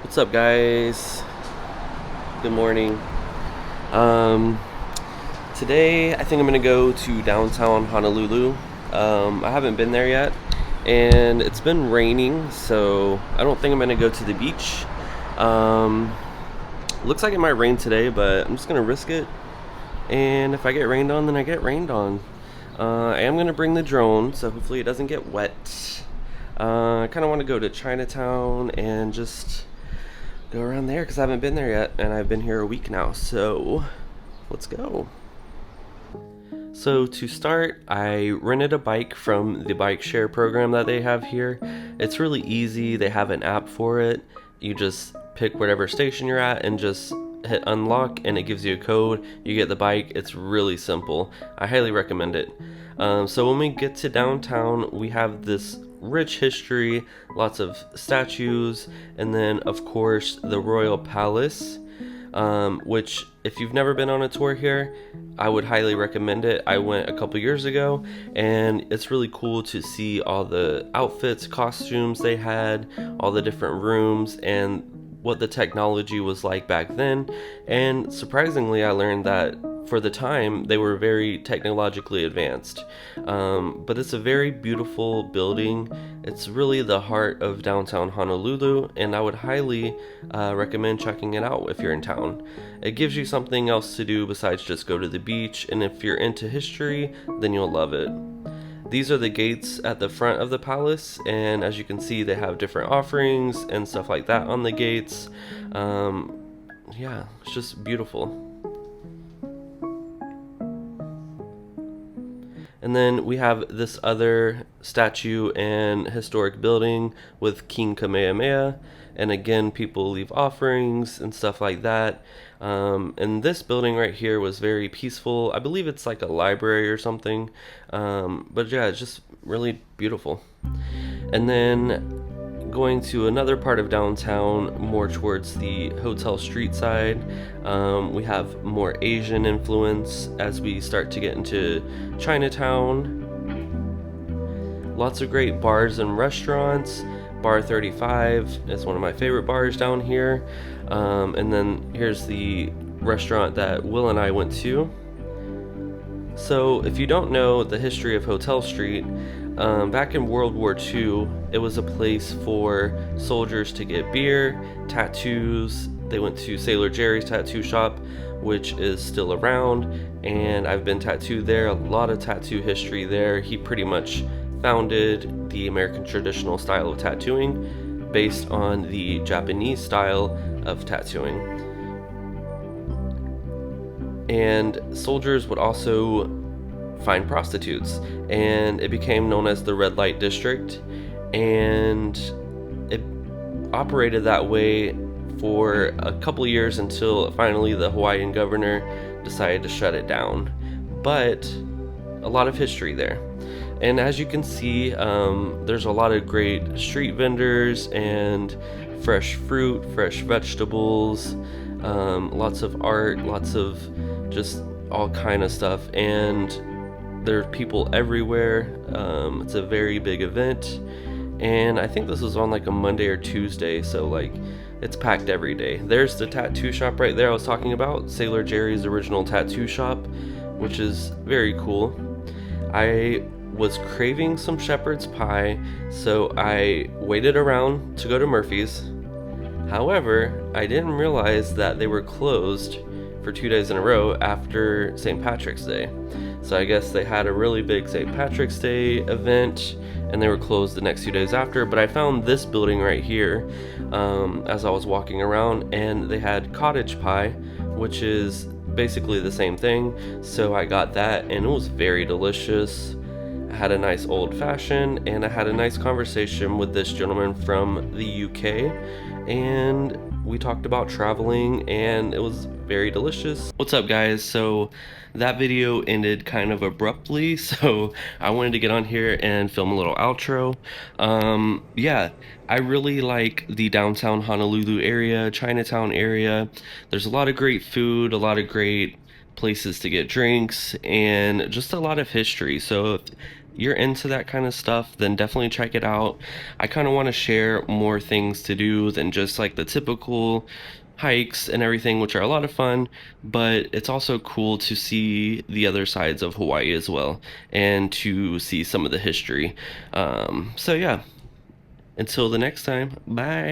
What's up, guys? Good morning. Um, Today I think I'm gonna go to downtown Honolulu. I haven't been there yet, and it's been raining, so I don't think I'm gonna go to the beach. Um, Looks like it might rain today, but I'm just gonna risk it. And if I get rained on, then I get rained on. I am gonna bring the drone, so hopefully it doesn't get wet. I kind of want to go to Chinatown and just go around there because I haven't been there yet, and I've been here a week now. So let's go. So to start, I rented a bike from the bike share program that they have here. It's really easy. They have an app for it. You just pick whatever station you're at and just hit unlock, and it gives you a code. You get the bike. It's really simple. I highly recommend it. So when we get to downtown, we have this rich history, lots of statues, and then of course the Royal Palace, which if you've never been on a tour here, I would highly recommend it. I went a couple years ago, and it's really cool to see all the outfits, costumes they had, all the different rooms, and what the technology was like back then. And surprisingly, I learned that for the time they were very technologically advanced. But it's a very beautiful building. It's really the heart of downtown Honolulu, and I would highly recommend checking it out if you're in town. It gives you something else to do besides just go to the beach, and if you're into history, then you'll love it. These are the gates at the front of the palace, and as you can see, they have different offerings and stuff like that on the gates. Yeah, it's just beautiful. And then we have this other statue and historic building with King Kamehameha. And again, people leave offerings and stuff like that. And this building right here was very peaceful. I believe it's like a library or something. But yeah, it's just really beautiful. And then going to another part of downtown, more towards the hotel street side, we have more Asian influence as we start to get into Chinatown. Lots of great bars and restaurants. Bar 35 is one of my favorite bars down here. And then here's the restaurant that Will and I went to. So if you don't know the history of Hotel Street, back in World War II, it was a place for soldiers to get beer, tattoos. They went to Sailor Jerry's tattoo shop, which is still around, and I've been tattooed there. A lot of tattoo history there. He pretty much founded the American traditional style of tattooing based on the Japanese style of tattooing. And soldiers would also find prostitutes, and it became known as the red light district, and it operated that way for a couple years until finally the Hawaiian governor decided to shut it down. But a lot of history there, and as you can see, there's a lot of great street vendors and fresh fruit, fresh vegetables, lots of art, lots of just all kind of stuff, and there are people everywhere. It's a very big event, and I think this was on like a Monday or Tuesday, so like it's packed every day. There's the tattoo shop right there I was talking about, Sailor Jerry's original tattoo shop, which is very cool. I was craving some shepherd's pie, so I waited around to go to Murphy's. However, I didn't realize that they were closed for 2 days in a row after St. Patrick's Day. So I guess they had a really big St. Patrick's Day event, and they were closed the next 2 days after. But I found this building right here as I was walking around, and they had cottage pie, which is basically the same thing. So I got that, and it was very delicious. I had a nice old fashioned, and I had a nice conversation with this gentleman from the UK, and we talked about traveling, and it was very delicious. What's up, guys? So that video ended kind of abruptly, so I wanted to get on here and film a little outro. Yeah, I really like the downtown Honolulu area, Chinatown area. There's a lot of great food, a lot of great places to get drinks, and just a lot of history. So you're into that kind of stuff, then definitely check it out. I kind of want to share more things to do than just like the typical hikes and everything, which are a lot of fun, but it's also cool to see the other sides of Hawaii as well and to see some of the history. So yeah, until the next time, bye.